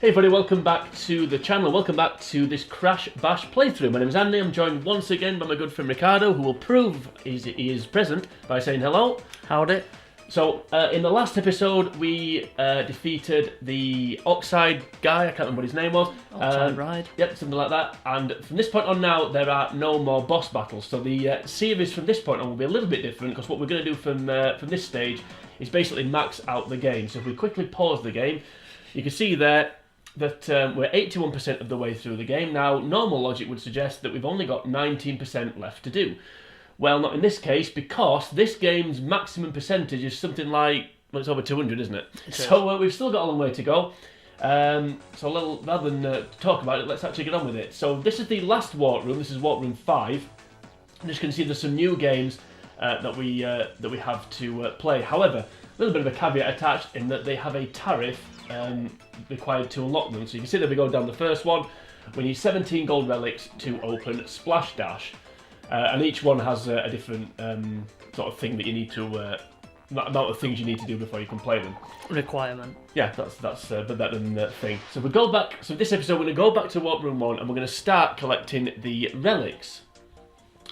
Hey everybody, welcome back to the channel, welcome back to this Crash Bash playthrough. My name is Andy, I'm joined once again by my good friend Ricardo, who will prove he is present by saying hello. Howdy. So, in the last episode we defeated the Oxide guy, I can't remember what his name was. Oxide Ride. Yep, something like that. And from this point on now, there are no more boss battles. So the series from this point on will be a little bit different, because what we're going to do from this stage is basically max out the game. So if we quickly pause the game, you can see there that we're 81% of the way through the game. Now, normal logic would suggest that we've only got 19% left to do. Well, not in this case, because this game's maximum percentage is something like, well, it's over 200, isn't it? So we've still got a long way to go. So rather than talk about it, let's actually get on with it. So this is the last walk room. This is walk room 5. And as you can see, there's some new games that we have to play. However, a little bit of a caveat attached in that they have a tariff required to unlock them. So you can see that we go down the first one. We need 17 gold relics to open Splash Dash, and each one has a different sort of thing that you need to amount of things you need to do before you can play them. Requirement. Yeah, that's but that than thing. So we go back. So this episode we're going to go back to walk room 1 and we're going to start collecting the relics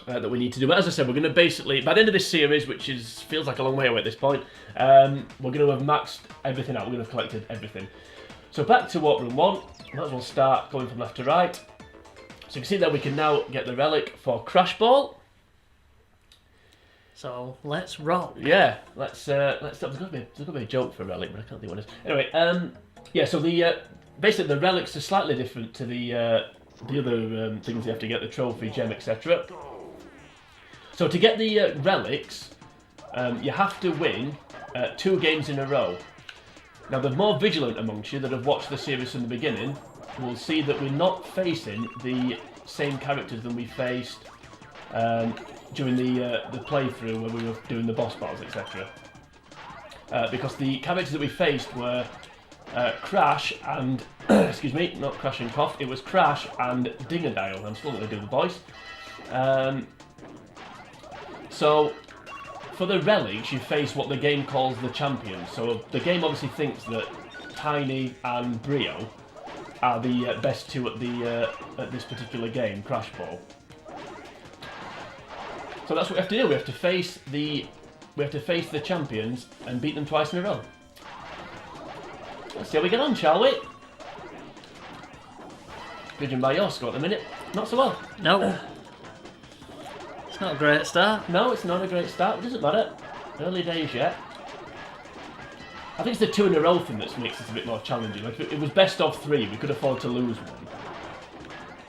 that we need to do. But as I said, we're going to basically, by the end of this series, which feels like a long way away at this point, we're going to have maxed everything out. We're going to have collected everything. So back to walk room 1. Might as well start going from left to right. So you can see that we can now get the relic for Crashball. So let's roll. Yeah, let's. There's got to be a joke for relic, but I can't think what it is. Anyway, yeah. So the basically the relics are slightly different to the other things you have to get, the trophy, gem, etc. So to get the relics, you have to win 2 games in a row. Now the more vigilant amongst you that have watched the series from the beginning will see that we're not facing the same characters than we faced during the playthrough when we were doing the boss battles, etc. Because the characters that we faced were Crash and excuse me, not Crash and Cough. It was Crash and Dingadile. I'm still going to do the voice. So, for the relics, you face what the game calls the champions. So the game obviously thinks that Tiny and Brio are the best two at this particular game, Crashball. So that's what we have to do. We have to face the champions and beat them twice in a row. Let's see how we get on, shall we? Judging by your score at the minute, not so well. No. It's not a great start. No, it's not a great start. It doesn't matter. Early days yet. I think it's the 2 in a row thing that makes it a bit more challenging. Like if it was best of 3, we could afford to lose one,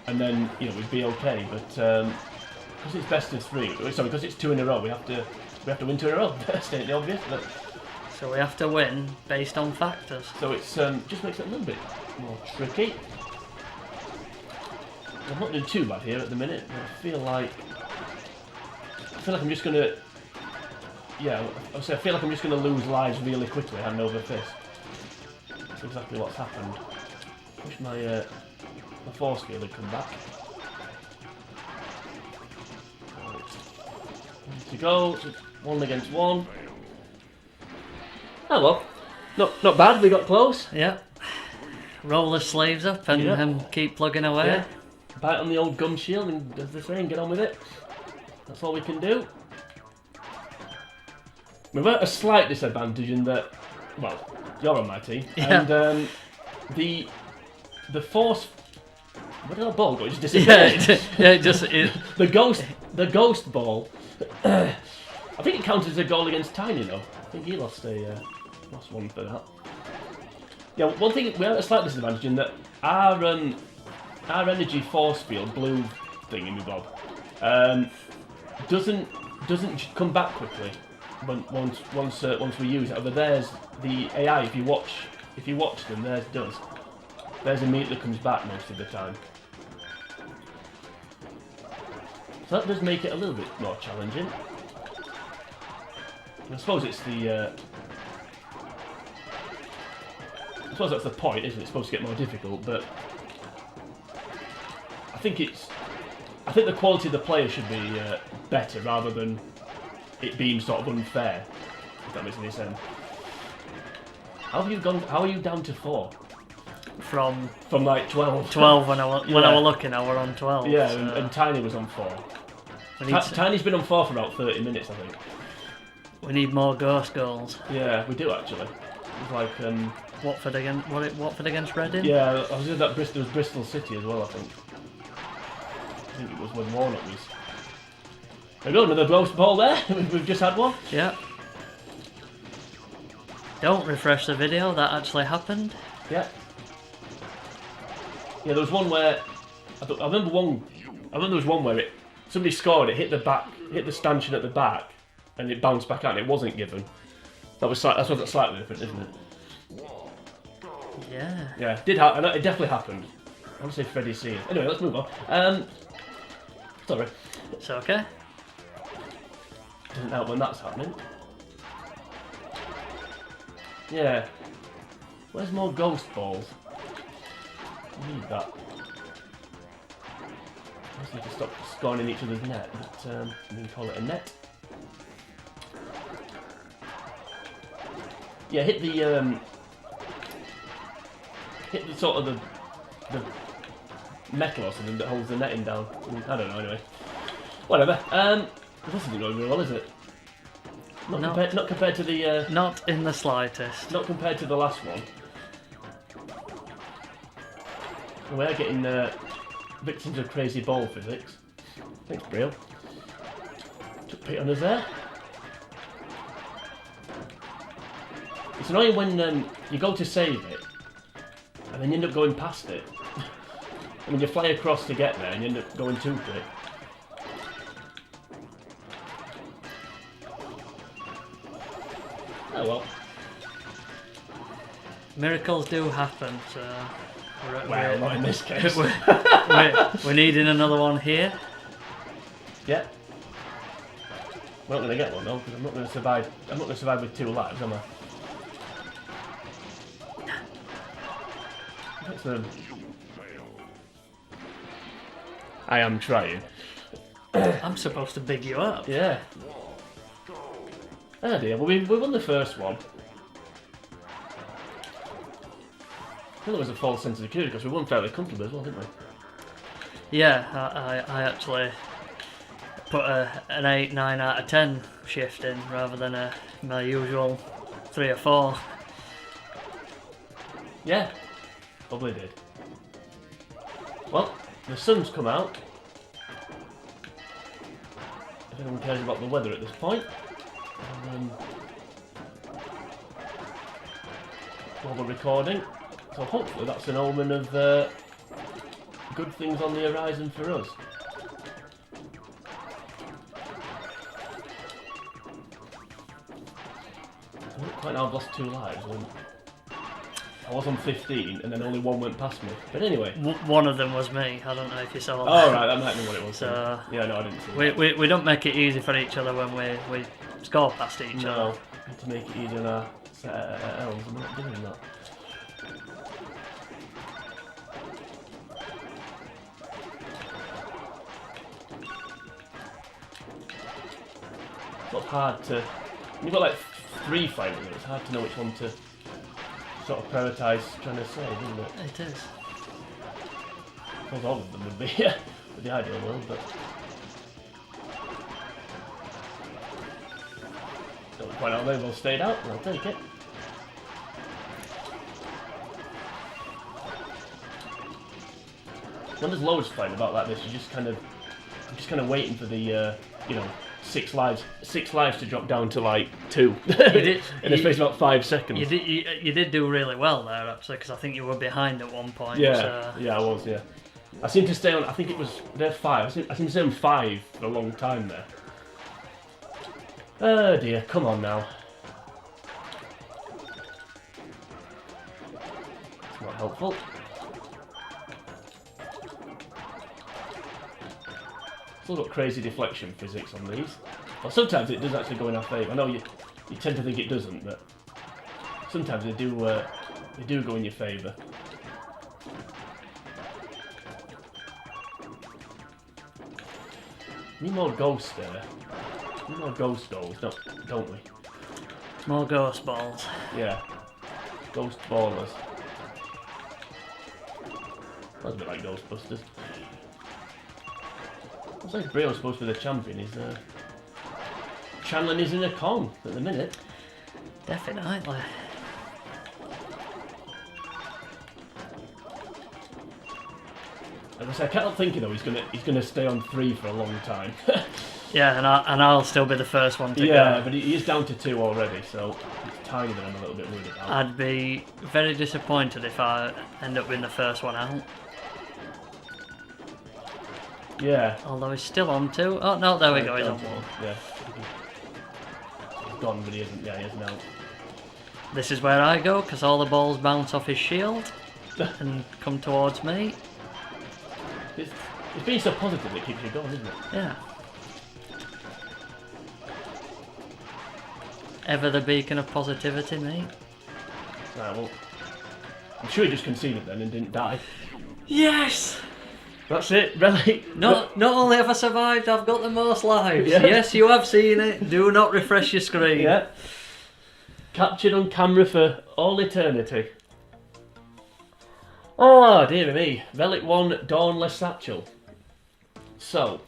and then we'd be okay. But because it's best of 3, sorry, because it's 2 in a row, we have to win 2 in a row. Stating the obvious. But so we have to win based on factors. so it's just makes it a little bit more tricky. I'm not doing too bad here at the minute. But I feel like I'm just gonna. Yeah, I feel like I'm just going to lose lives really quickly, hand over fist. That's exactly what's happened. Wish my force field had come back. Right. To go, 1 against 1. Oh well, not bad. We got close. Yeah. Roll the sleeves up and keep plugging away. Yeah. Bite on the old gum shield and, as they say, and get on with it. That's all we can do. We're at a slight disadvantage in that, well, you're on my team, and the force. Where did our ball go? It just disappeared. The ghost ball. I think it counted as a goal against Tiny, though. I think he lost one for that. Yeah, one thing we're at a slight disadvantage in that our energy force field, blue thingy bob, doesn't come back quickly. Once we use it. Over there's the AI. If you watch them, theirs does. Theirs immediately comes back most of the time. So that does make it a little bit more challenging. I suppose it's the. I suppose that's the point, isn't it? It's supposed to get more difficult, but I think the quality of the player should be better rather than it being sort of unfair, if that makes any sense. How are you down to 4? from like 12. 12 when I was looking. I were on 12. Yeah, so and Tiny was on 4. Tiny's been on 4 for about 30 minutes, I think. we need more ghost goals. Yeah, we do actually. It's like Watford against Reading. yeah, I was in that Bristol. There was Bristol City as well, I think. I think it was when Warnock was. There we go, another ghost ball there. We've just had one. Yeah. Don't refresh the video. That actually happened. Yeah. Yeah, there was one where I remember there was one where somebody scored. It hit the stanchion at the back, and it bounced back out. And it wasn't given. That's slightly different, isn't it? Yeah. Yeah, it did happen. It definitely happened. I want to say Freddie Sears. Anyway, let's move on. Sorry. It's okay. Doesn't help when that's happening. Yeah. Where's more ghost balls? I need that. I just need to stop scoring in each other's net, but we can call it a net. Yeah, hit the sort of the metal or something that holds the netting down. I don't know. Anyway, whatever. This isn't going very well, is it? Not compared to the. Not in the slightest. Not compared to the last one. We are getting victims of crazy ball physics. Thanks, Brill. Took Pete on us there. It's annoying when you go to save it, and then you end up going past it. I mean, you fly across to get there, and you end up going too quick. Oh well. Miracles do happen, so... Well, not in this case. we're needing another one here. Yeah. We're not going to get one though, because I'm not going to survive. I'm not going to survive with 2 lives, am I? I am trying. I'm supposed to big you up. Yeah. Oh dear. Well, we won the first one. I think there was a false sense of security because we won fairly comfortably as well, didn't we? Yeah, I actually put an 8, 9 out of 10 shift in rather than my usual 3 or 4. Yeah, probably did. Well, the sun's come out. If anyone cares about the weather at this point. While we're recording. So hopefully that's an omen of good things on the horizon for us. Quite now I've lost 2 lives. I was on 15 and then only 1 went past me. But anyway. One of them was me. I don't know if you saw that. Oh right, that might be what it was. So yeah, no, I didn't see that. We don't make it easy for each other when we score past each other. No, we need to make it easy on our set at elves and we're not doing that. It's hard to. When you've got like 3 fighters, it's hard to know which one to sort of prioritise trying to save, isn't it? It is. I suppose all of them would be the ideal world, but don't quite know they've all stayed out, and I'll take it. When there's loads fighting about like this, I'm just kind of waiting for the 6 lives to drop down to like 2 in the space of about 5 seconds. You did do really well there actually, because I think you were behind at one point. Yeah, so. yeah, I was. Yeah, I seem to stay on. I think it was they're 5. I seem to stay on 5 for a long time there. Oh dear, come on now. It's not helpful. Still got crazy deflection physics on these. Well, sometimes it does actually go in our favour. I know you tend to think it doesn't, but sometimes they do go in your favour. Need more ghosts there. Need more ghost goals, don't we? More ghost balls. Yeah. Ghost ballers. That's a bit like Ghostbusters. Looks like Brio's supposed to be the champion. He's channeling his inner Kong at the minute. Definitely. As I say, I can't thinking though he's gonna stay on 3 for a long time. Yeah, and I'll still be the first one to yeah, go. but he is down to 2 already, so it's tiny that I'm a little bit worried about. I'd be very disappointed if I end up being the first one out. Yeah. Although he's still on 2. Oh no, there we go, he's on 1. Yeah. He's gone, but he isn't. Yeah, he isn't out. This is where I go, because all the balls bounce off his shield and come towards me. It's being so positive that it keeps you going, isn't it? Yeah. Ever the beacon of positivity, mate. Right, well, I'm sure he just conceded then and didn't die. Yes! That's it, Relic. Not only have I survived, I've got the most lives. Yeah. Yes, you have seen it. Do not refresh your screen. Yeah. Captured on camera for all eternity. Oh, dear me. Relic 1, Dawnless Satchel. So,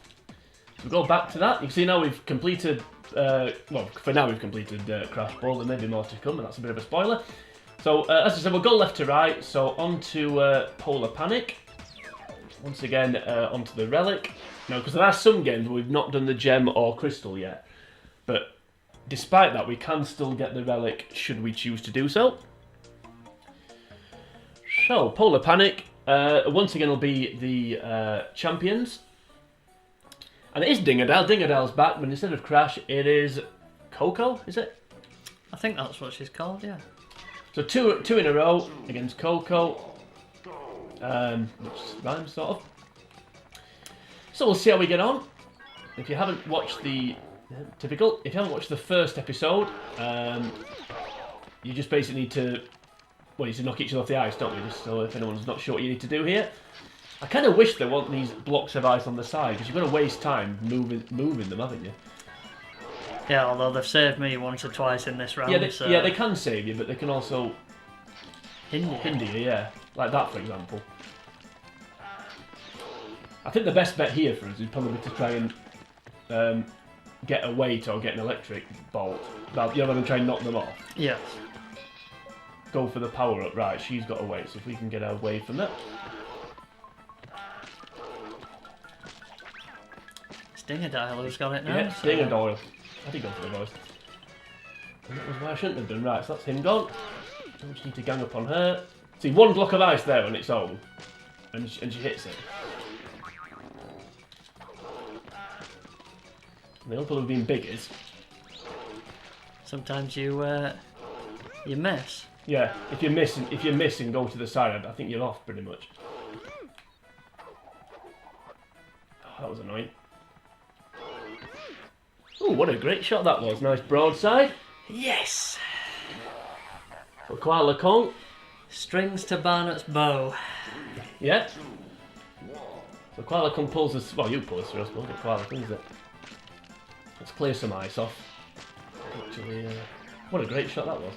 if we go back to that, you can see now we've completed, well, for now we've completed Crashball. There may be more to come, and that's a bit of a spoiler. So, as I said, we'll go left to right. So, on to Polar Panic. Once again, onto the Relic. Now, because there are some games where we've not done the Gem or Crystal yet. But despite that, we can still get the Relic should we choose to do so. So, Polar Panic, once again will be the champions. And it is Dingadale. Dingadale's back, but instead of Crash, it is Coco, is it? I think that's what she's called, yeah. So two in a row against Coco. Which rhymes, sort of. So we'll see how we get on. If you haven't watched the... typical. If you haven't watched the first episode, you just basically need to... well, you need to knock each other off the ice, don't you? Just so if anyone's not sure what you need to do here. I kind of wish there weren't these blocks of ice on the side, because you've got to waste time moving them, haven't you? Yeah, although they've saved me once or twice in this round. Yeah, they can save you, but they can also hinder you, yeah. Like that, for example. I think the best bet here for us is probably to try and get a weight or get an electric bolt. Rather than try and knock them off. Yes. Go for the power up. Right, she's got a weight, so if we can get her away from it. Dingadale who's got it now. Yeah, so... Dingadale. I did go for the voice. And that was why I shouldn't have done. Right, so that's him gone. We just need to gang up on her. See, one block of ice there on its own, and she hits it. And the other problem with being big is... sometimes you miss. yeah, if you miss and go to the side, I think you're off pretty much. Oh, that was annoying. Oh, what a great shot that was. Nice broadside. Yes! For Koala Kong. Strings to Barnett's bow. Yeah. So Koala Kong pulls us... well, you pull us through, I suppose. Koala Kong, is it? Let's clear some ice off. Actually, what a great shot that was.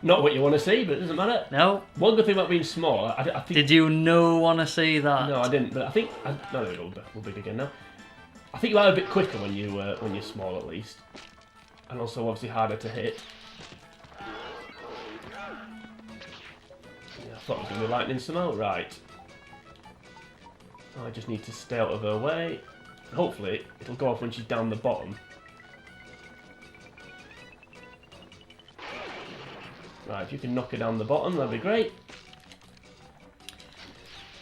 Not what you want to see, but it doesn't matter. No. One good thing about being small, I think... did you want to see that? No, I didn't, but I think... no, there we go, we're big again now. I think you are a bit quicker when you're small, at least. And also, obviously, harder to hit. Yeah, I thought it was going to be lightning somehow. Right. I just need to stay out of her way. Hopefully, it'll go off when she's down the bottom. Right, if you can knock her down the bottom, that'd be great.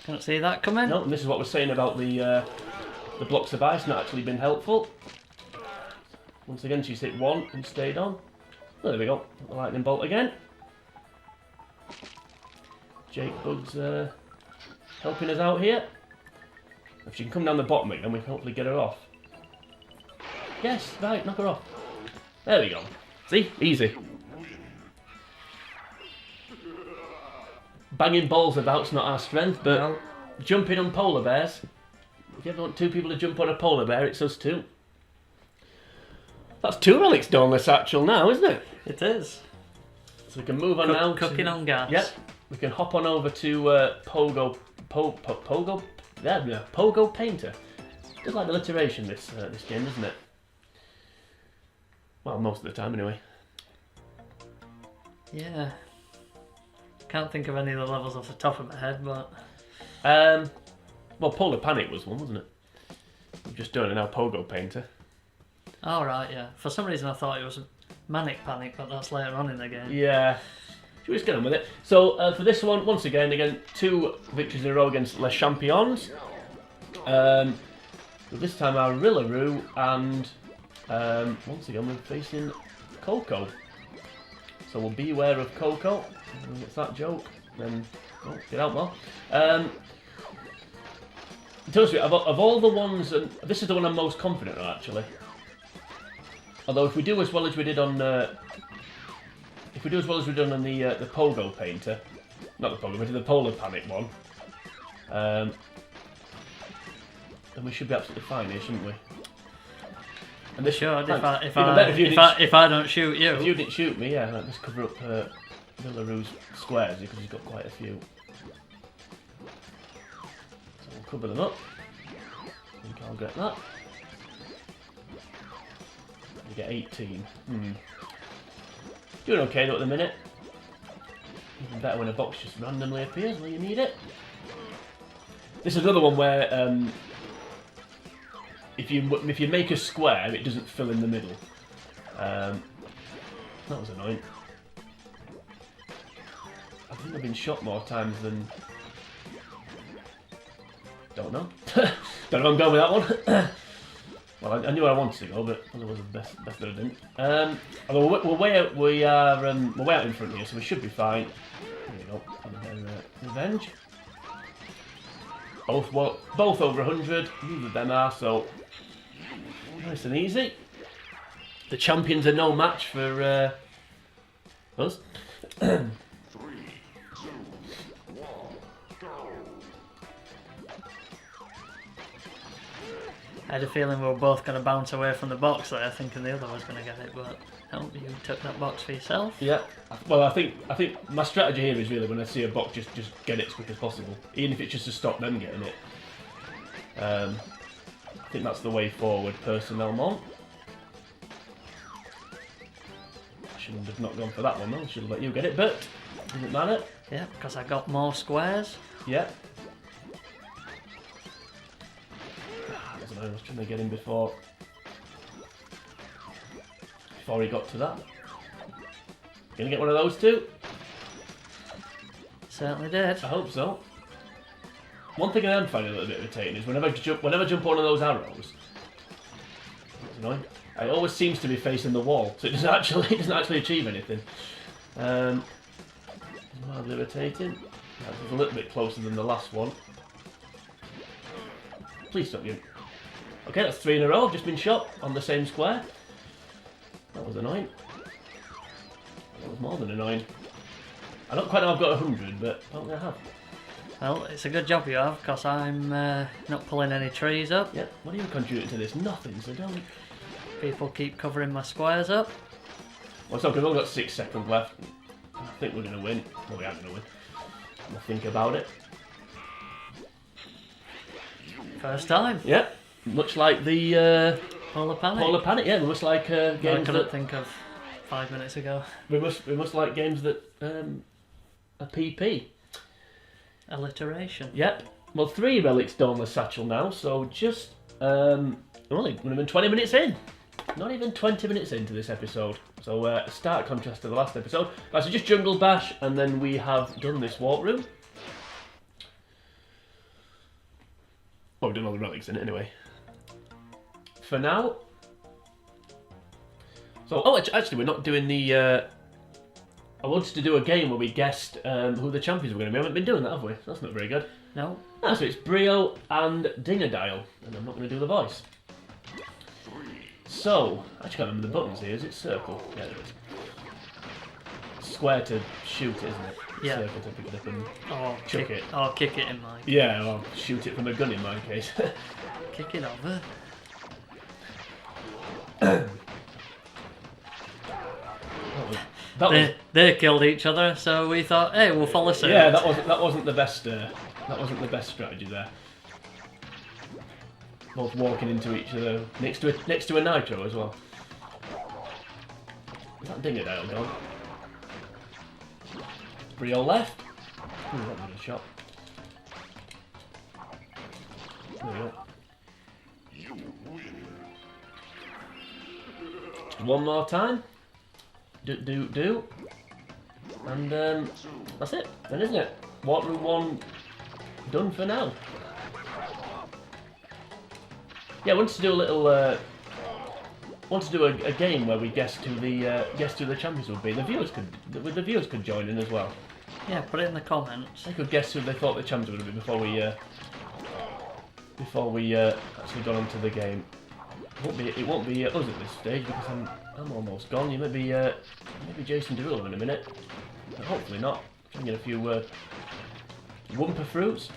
Can't see that coming. No, and this is what we're saying about the blocks of ice not actually been helpful. Once again, she's hit 1 and stayed on. Oh, there we go. The lightning bolt again. Jake Bug's helping us out here. If she can come down the bottom again, we can hopefully get her off. Yes, right, knock her off. There we go. See? Easy. Banging balls about's not our strength, but no. Jumping on polar bears. If you ever want 2 people to jump on a polar bear, it's us 2. That's 2 relics Dawnless Satchel now, isn't it? It is. So we can move on now. Cooking on gas. Yep. we can hop on over to Pogo Painter. Just like alliteration, this game, doesn't it? Well, most of the time, anyway. Yeah. Can't think of any of the levels off the top of my head, but... Well, Polar Panic was one, wasn't it? I'm just doing it now, Pogo Painter. Oh, right, yeah. For some reason I thought it was Manic Panic, but that's later on in the game. Yeah. Should we just get on with it? So, for this one, once again, 2 victories in a row against Les Champions. But this time our Rillaroo, and once again we're facing Coco. So we'll beware of Coco. If it's that joke, then get out more. To be honest with you, of all the ones, and this is the one I'm most confident on actually. Although if we do as well as we did on, the Pogo Painter, not the Pogo Painter, the Polar Panic one, then we should be absolutely fine here, shouldn't we? And this should, if I don't shoot you. If you didn't shoot me, yeah, let's cover up Villaroo's squares because he's got quite a few. So we'll cover them up. I think I'll get that. You get 18. Doing okay though at the minute. Even better when a box just randomly appears where you need it. This is another one where if you make a square, it doesn't fill in the middle. That was annoying. I think I've been shot more times than. Don't know. Don't know if I'm going with that one. Well, I knew where I wanted to go, but it was the best that I didn't. Although we're way out in front here, so we should be fine. There we go. Revenge. Both over 100. Neither of them are, so nice and easy. The champions are no match for us. I had a feeling we were both going to bounce away from the box there, thinking the other was going to get it, but no, you took that box for yourself. Yeah. Well, I think my strategy here is really when I see a box, just get it as quick as possible, even if it's just to stop them getting it. I think that's the way forward, personnellement. I shouldn't have not gone for that one though. I should have let you get it, but doesn't matter. Yeah, because I got more squares. Yeah. I was trying to get him before he got to that. Gonna get one of those too? Certainly did. I hope so. One thing I am finding a little bit irritating is whenever I jump on one of those arrows, that's annoying, it always seems to be facing the wall, so it doesn't actually achieve anything. It's mildly irritating. That was a little bit closer than the last one. Please stop you. Okay, that's 3 in a row. I've just been shot on the same square. That was annoying. That was more than annoying. I don't quite know I've got 100, but I don't think I have. Well, it's a good job you have, because I'm not pulling any trees up. Yeah, what are you contributing to this? Nothing, so don't. People keep covering my squares up. Well, it's not, we've only got 6 seconds left. I think we're going to win. Well, we are going to win. I'll think about it. First time. Yeah. Much like the Polar Panic. Polar Panic, yeah. We must like games I couldn't think of 5 minutes ago. We must like games that are PP. Alliteration. Yep. Well, 3 relics down the satchel now, so just only we're even 20 minutes in. Not even 20 minutes into this episode. So stark contrast to the last episode. Right, so just Jungle Bash, and then we have done this walk room. Well, we've done all the relics in it anyway. For now. So, actually, we're not doing the. I wanted to do a game where we guessed who the champions were going to be. We haven't been doing that, have we? That's not very good. No. So it's Brio and Dingadile, and I'm not going to do the voice. So, I actually can't remember the buttons here. Is it circle? Yeah, it is. Square to shoot it, isn't it? Yeah. Circle to pick it up and chuck it. Or kick it in my case. Yeah, or shoot it from a gun in my case. Kick it over. They killed each other, so we thought, hey, we'll follow suit. Yeah, that wasn't the best. That wasn't the best strategy there. Both walking into each other next to a nitro as well. Is that Dingadale gone? Brio left. Ooh, that was a shot. There we go. One more time. Do. And that's it, then, isn't it? Water Room 1 done for now. Yeah, I wanted to do a little. Want to do a game where we guess who the champions would be. The viewers could join in as well. Yeah, put it in the comments. They could guess who they thought the champions would be before we actually got onto the game. It won't be us at this stage because I'm almost gone. You maybe Jason Derulo in a minute. But hopefully not. Trying to get a few Wumpa fruits.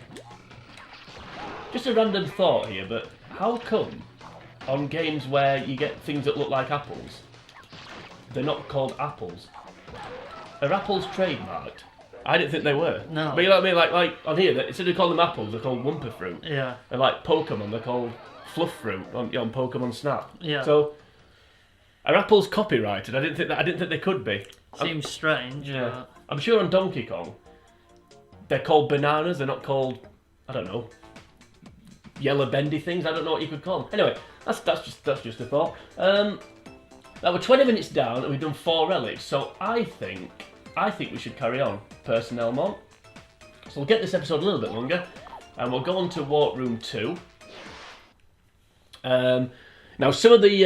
Just a random thought here, but how come on games where you get things that look like apples, they're not called apples? Are apples trademarked? I didn't think they were. No. But you know what I mean? Like on here, instead of calling them apples, they're called Wumpa fruit. Yeah. And like Pokemon, they're called Fluff fruit on Pokemon Snap. Yeah. So are apples copyrighted? I didn't think they could be. Seems strange. Yeah. But... I'm sure on Donkey Kong, they're called bananas. They're not called, I don't know, yellow bendy things. I don't know what you could call them. Anyway, that's just a thought. Now we're 20 minutes down and we've done 4 relics. So I think we should carry on. Personnel mon. So we'll get this episode a little bit longer, and we'll go on to Warp Room 2. Now some of the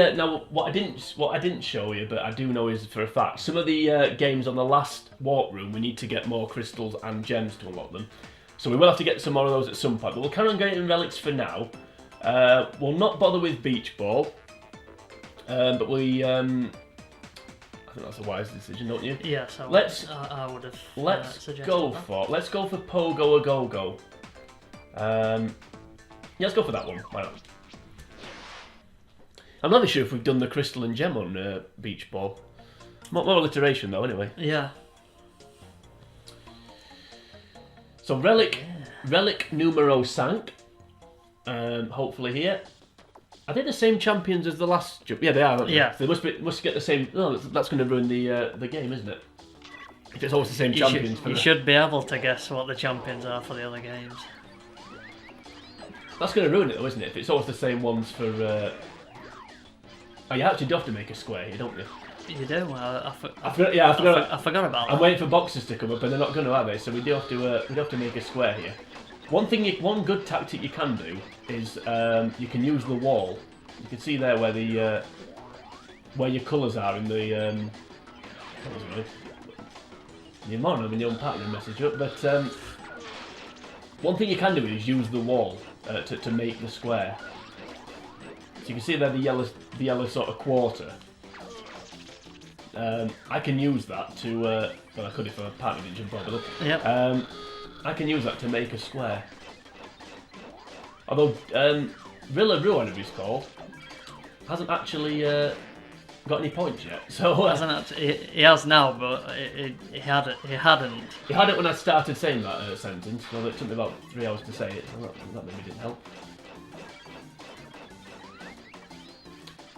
what I didn't show you, but I do know is for a fact, some of the games on the last Warp Room we need to get more crystals and gems to unlock them. So we will have to get some more of those at some point, but we'll carry on getting relics for now. We'll not bother with Beach Ball, but we I think that's a wise decision, don't you? Yes, I would have. Let's go for Pogo-A-Gogo. Yeah, let's go for that one. Why not? I'm not really sure if we've done the crystal and gem on Beach Ball. More alliteration though, anyway. Yeah. So relic numero 5. Hopefully here. Are they the same champions as the last? Yeah, they are. Aren't they? Yeah. So they must get the same. No, that's going to ruin the game, isn't it? If it's always the same champions. You should be able to guess what the champions are for the other games. That's going to ruin it, though, isn't it? If it's always the same ones for. Oh, you actually do have to make a square here, don't you? You do. I forgot. I forgot about that. I'm waiting for boxes to come up, and they're not going to, are they? So we do have to make a square here. One good tactic you can do is you can use the wall. You can see there where your colours are in the. What was it? You're more than the unpacking message up, but one thing you can do is use the wall to make the square. So you can see there the yellow sort of quarter. I can use that to. Well, I could if I partner didn't jump over. Yep. I can use that to make a square. Although Rilla, whatever he's called, hasn't actually got any points yet. So he has now, but he hadn't. He had it when I started saying that sentence. So it took me about 3 hours to say it. So that maybe didn't help.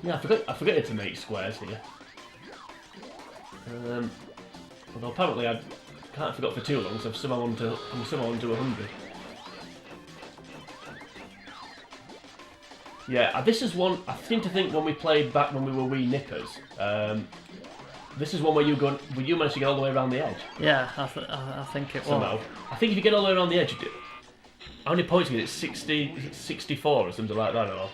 Yeah, I forgot to make squares here. Although apparently I can't forget for too long, so I'm somehow on to 100. Yeah, this is one I seem to think when we played back when we were wee nippers. This is one where you managed to get all the way around the edge. Yeah, I think it somehow. was. I think if you get all the way around the edge, how many points you get? It's 64 or something like that, or?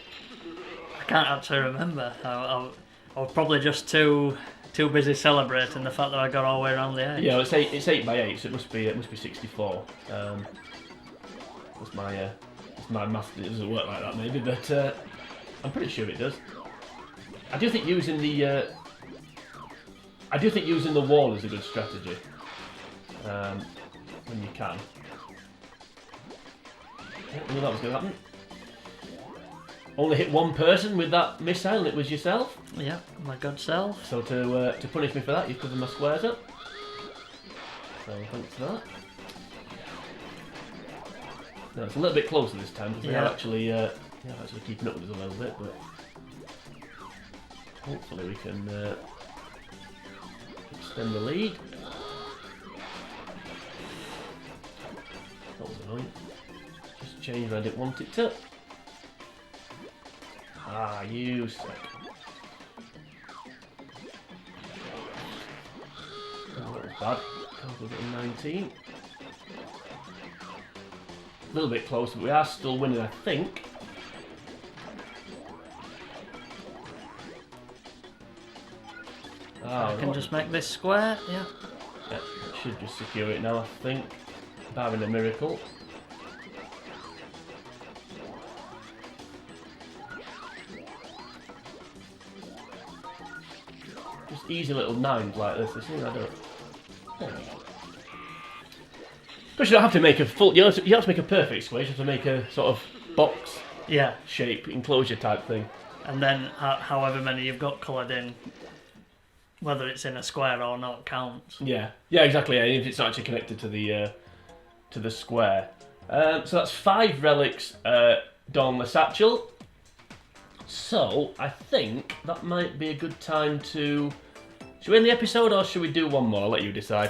I can't actually remember. I was probably just too busy celebrating the fact that I got all the way around the edge. Yeah, well, it's 8 by 8, so it must be 64. That's my math. It doesn't work like that, maybe, but I'm pretty sure it does. I do think using the wall is a good strategy when you can. I knew that was going to happen. only hit one person with that missile, and it was yourself. Yeah, my good self. So to punish me for that, you've covered my squares up. So thanks for that. No, it's a little bit closer this time because they are actually keeping up with us a little bit, but hopefully we can extend the lead. That was annoying. Just change where I didn't want it to. Ah, you suck. Oh, that was bad. We're getting 19. A little bit close, but we are still winning, I think. I can just make this square, yeah. Yeah, should just secure it now, I think. Barring a miracle. Just easy little nines like this, isn't it? I don't. There we go. But you don't have to make a full. You have to make a perfect square. You have to make a sort of box shape enclosure type thing. And then however many you've got coloured in, whether it's in a square or not, counts. Yeah, exactly. Yeah. If it's actually connected to the square. So that's 5 relics. Don the satchel. So I think that might be a good time to. Should we end the episode or should we do one more? I'll let you decide.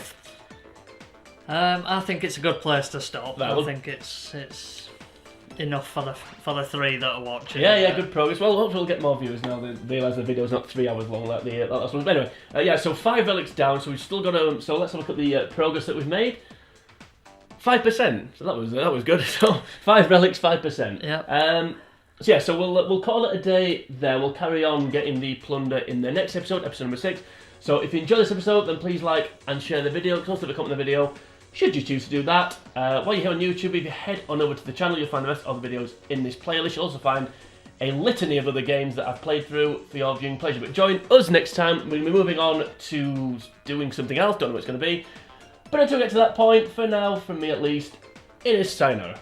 I think it's a good place to stop. Right, I think it's enough for the 3 that are watching. Yeah, good progress. Well, hopefully we'll get more viewers now. They realise the video's not 3 hours long like the last one. But anyway, so 5 relics down. So we've still got to. So let's have a look at the progress that we've made. 5%. So that was good. So 5 relics, 5%. Yeah. So we'll call it a day there. We'll carry on getting the plunder in the next episode number 6. So if you enjoyed this episode, then please like and share the video. Also leave a comment on the video, should you choose to do that. While you're here on YouTube, if you head on over to the channel, you'll find the rest of the videos in this playlist. You'll also find a litany of other games that I've played through for your viewing pleasure. But join us next time. We'll be moving on to doing something else. Don't know what it's going to be. But until we get to that point, for now, from me at least, it is sayonara.